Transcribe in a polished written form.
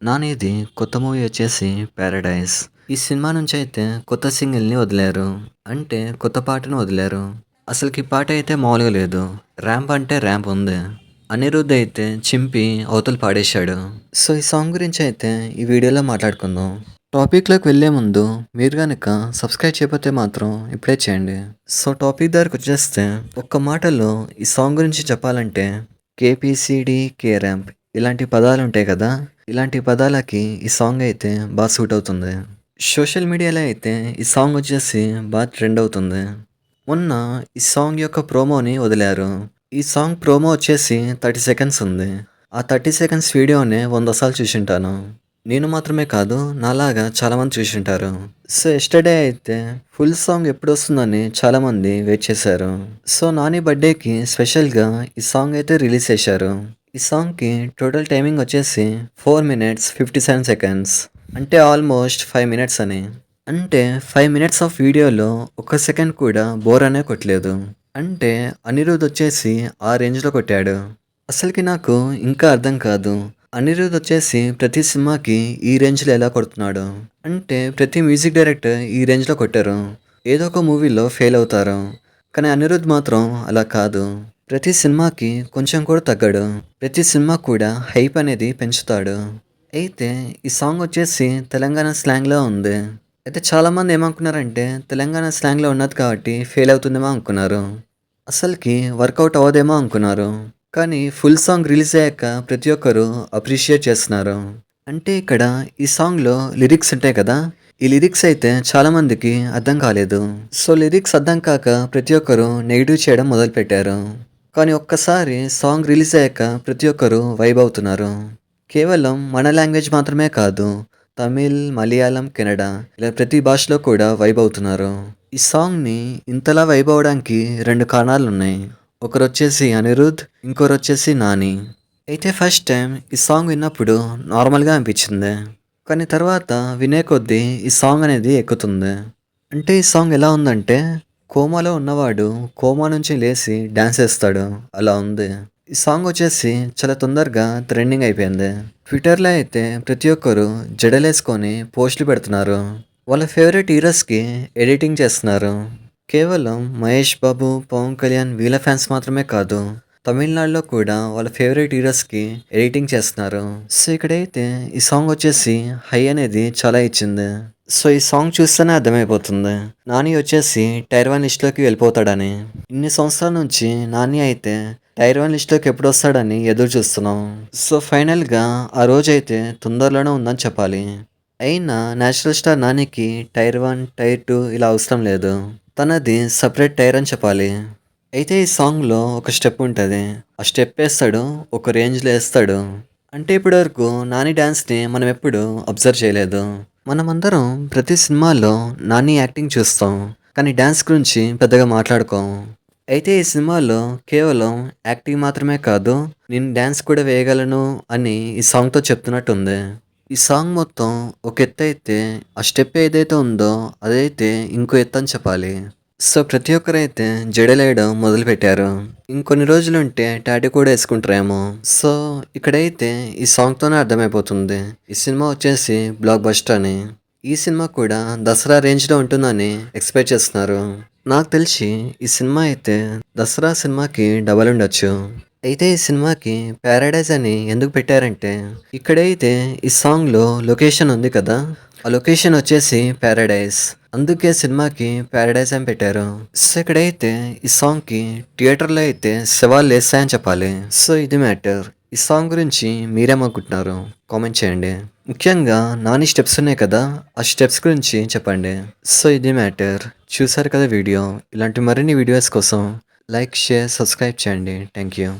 నానిది కొత్త మూవీ వచ్చేసి 'పారడైజ్'. ఈ సినిమా నుంచయితే కొత్త సింగిల్‌ని వదిలారు. అంటే కొత్త పాటను వదిలారు. అసలకి పాట అయితే మామూలుగా లేదు. ర్యాంప్ అంటే ర్యాంప్ ఉంది. అనిరుద్ అయితే చింపి అవతల పాడేశాడు. సో, ఈ సాంగ్ గురించి అయితే ఈ వీడియోలో మాట్లాడుకుందాం. టాపిక్‌లోకి వెళ్ళే ముందు మీరు గనక సబ్స్క్రైబ్ చేయకపోతే మాత్రం ఇప్పుడే చేయండి. సో, టాపిక్ దగ్గరకొచ్చేస్తే ఒక్క మాటలో ఈ సాంగ్ గురించి చెప్పాలంటే కేపీసీడీ, కే ర్యాంప్ ఇలాంటి పదాలుంటాయి కదా! ఇలాంటి పదాలకి ఈ సాంగ్ అయితే సూట్ అవుతుంది. సోషల్ మీడియాలో అయితే ఈ సాంగ్ వచ్చేసి ట్రెండ్ అవుతుంది. మొన్న ఈ సాంగ్ యొక్క ప్రోమోని వదిలారు. ఈ సాంగ్ ప్రోమో వచ్చేసి 30 సెకండ్స్ ఉంది. ఆ 30 సెకండ్స్ వీడియోని 100 సార్లు చూసుంటాను. నేను మాత్రమే కాదు, నాలాగా చాలామంది చూసుంటారు. సో, యెస్టర్‌డే అయితే ఫుల్ సాంగ్ ఎప్పుడొస్తుందని చాలామంది వెయిట్ చేశారు. సో, నాని బర్త్‌డేకి స్పెషల్‌గా ఈ సాంగ్ అయితే రిలీజ్ చేశారు. ఈ సాంగ్‌కి టోటల్ టైమింగ్ వచ్చేసి 4 మినిట్స్ 57 సెకండ్స్. అంటే ఆల్మోస్ట్ 5 మినిట్స్ అని. అంటే 5 మినిట్స్ ఆఫ్ వీడియోలో ఒక్క సెకండ్ కూడా బోర్ అనే కొట్టలేదు. అంటే అనిరుద్ వచ్చేసి ఆ రేంజ్‌లో కొట్టాడు. అసలకి నాకు ఇంకా అర్థం కాదు. అనిరుద్ వచ్చేసి ప్రతి సినిమాకి ఈ రేంజ్‌లో ఎలా కొడుతున్నాడు. అంటే ప్రతి మ్యూజిక్ డైరెక్టర్ ఈ రేంజ్‌లో కొట్టరు. ఏదో ఒక మూవీలో ఫెయిల్ అవుతారు. కానీ అనిరుద్ మాత్రం అలా కాదు. ప్రతి సినిమాకి కొంచెం కూడా తగ్గడు. ప్రతి సినిమా కూడా హైప్ అనేది పెంచుతాడు. అయితే ఈ సాంగ్ వచ్చేసి తెలంగాణ స్లాంగ్‌లో ఉంది. అయితే చాలామంది ఏమనుకున్నారంటే తెలంగాణ స్లాంగ్‌లో ఉన్నది కాబట్టి ఫెయిల్ అవుతుందేమో అనుకున్నారు. అసలకి వర్కౌట్ అవ్వదేమో అనుకున్నారు. కానీ ఫుల్ సాంగ్ రిలీజ్ అయ్యాక ప్రతి ఒక్కరు అప్రిషియేట్ చేస్తున్నారు. అంటే ఇక్కడ ఈ సాంగ్‌లో లిరిక్స్ ఉంటాయి కదా! ఈ లిరిక్స్ అయితే చాలామందికి అర్థం కాలేదు. సో, లిరిక్స్ అర్థం కాక ప్రతి ఒక్కరు నెగెటివ్ చేయడం మొదలుపెట్టారు. కానీ ఒక్కసారి సాంగ్ రిలీజ్ అయ్యాక ప్రతి ఒక్కరు వైబ్ అవుతున్నారు. కేవలం మన లాంగ్వేజ్ మాత్రమే కాదు. తమిళ్, మలయాళం, కెనడా ఇలా ప్రతి భాషలో కూడా వైబ్ అవుతున్నారు. ఈ సాంగ్‌ని ఇంతలా వైబ్ అవ్వడానికి 2 కారణాలున్నాయి. ఒకరొచ్చేసి అనిరుద్, ఇంకోరొచ్చేసి నాని. అయితే ఫస్ట్ టైమ్ ఈ సాంగ్ విన్నప్పుడు నార్మల్‌గా అనిపించింది. కానీ తర్వాత వినే కొద్దీ ఈ సాంగ్ అనేది ఎక్కుతుంది. అంటే ఈ సాంగ్ ఎలా ఉందంటే కోమాలో ఉన్నవాడు కోమా నుంచి లేసి డాన్స్ ఏస్తాడు. అలా ఉంది. ఈ సాంగ్ వచ్చేసి చాలా తొందరగా ట్రెండింగ్ అయిపోయింది. ట్విట్టర్‌లో అయితే ప్రతి ఒక్కరు జడలేసుకొని పోస్టులు పెడుతున్నారు. వాళ్ళ ఫేవరెట్ హీరోస్‌కి ఎడిటింగ్ చేస్తున్నారు. కేవలం మహేష్ బాబు, పవన్ కళ్యాణ్ వీళ్ళ ఫ్యాన్స్ మాత్రమే కాదు. తమిళనాడులో కూడా వాళ్ళ ఫేవరెట్ హీరోస్‌కి ఎడిటింగ్ చేస్తున్నారు. సో, ఇక్కడైతే ఈ సాంగ్ వచ్చేసి హై అనేది చాలా ఇచ్చింది. సో, ఈ సాంగ్ చూస్తేనే అర్థమైపోతుంది. నాని వచ్చేసి టైర్ 1 లిస్ట్‌లోకి వెళ్ళిపోతాడని. ఇన్ని సంవత్సరాల నుంచి నాని అయితే టైర్ 1 లిస్ట్‌లోకి ఎప్పుడొస్తాడని ఎదురు చూస్తున్నాం. సో, ఫైనల్‌గా ఆ రోజైతే తొందరలోనే ఉందని చెప్పాలి. అయినా నేచురల్ స్టార్ నానికి టైర్ 1, టైర్ 2 ఇలా అవసరం లేదు. తనది సెపరేట్ టైర్ అని చెప్పాలి. అయితే ఈ సాంగ్‌లో ఒక స్టెప్ ఉంటది. ఆ స్టెప్ ఏస్తాడు. ఒక రేంజ్‌లో ఏస్తాడు. అంటే ఇప్పటి వరకు నాని డాన్స్‌ని మనం ఎప్పుడు అబ్జర్వ్ చేయలేదు. మనమందరం ప్రతి సినిమాలో నాని యాక్టింగ్ చూస్తాం. కానీ డాన్స్ గురించి పెద్దగా మాట్లాడుకోం. అయితే ఈ సినిమాలో కేవలం యాక్టింగ్ మాత్రమే కాదు, నేను డాన్స్ కూడా వేయగలను అని ఈ సాంగ్‌తో చెప్తున్నట్టుంది. ఈ సాంగ్ మొత్తం ఒక ఎత్తయితే ఆ స్టెప్ ఏదైతే ఉందో అదైతే ఇంకో ఎత్తు అని చెప్పాలి. సో, ప్రతి ఒక్కరైతే జడలేయడం మొదలుపెట్టారు. ఇంకొన్ని రోజులుంటే టాటూ కూడా యేసుకుంటారేమో. సో, ఇక్కడైతే ఈ సాంగ్‌తోనే అర్థమైపోతుంది. ఈ సినిమా వచ్చేసి బ్లాక్ బస్టర్ అని. ఈ సినిమా కూడా దసరా రేంజ్‌లో ఉంటుందని ఎక్స్‌పెక్ట్ చేస్తున్నారు. నాకు తెలిసి ఈ సినిమా అయితే దసరా సినిమాకి డబల్ ఉండొచ్చు. అయితే ఈ సినిమాకి 'పారడైజ్' అని ఎందుకు పెట్టారంటే ఇక్కడైతే ఈ సాంగ్‌లో లొకేషన్ ఉంది కదా! ఆ లొకేషన్ వచ్చేసి పారడైజ్. అందుకే సినిమాకి పారడైజ్ అని పెట్టారు. సో, ఇక్కడైతే ఈ సాంగ్‌కి థియేటర్‌లో అయితే శవాలు లేస్తాయని చెప్పాలి. సో, ఇది మ్యాటర్. ఈ సాంగ్ గురించి మీరేమనుకుంటున్నారు? కామెంట్ చేయండి. ముఖ్యంగా నాని స్టెప్స్ ఉన్నాయి కదా! ఆ స్టెప్స్ గురించి చెప్పండి. సో, ఇది మ్యాటర్. చూసారు కదా వీడియో. ఇలాంటి మరిన్ని వీడియోస్ కోసం లైక్, షేర్, సబ్స్క్రైబ్ చేయండి. Thank you.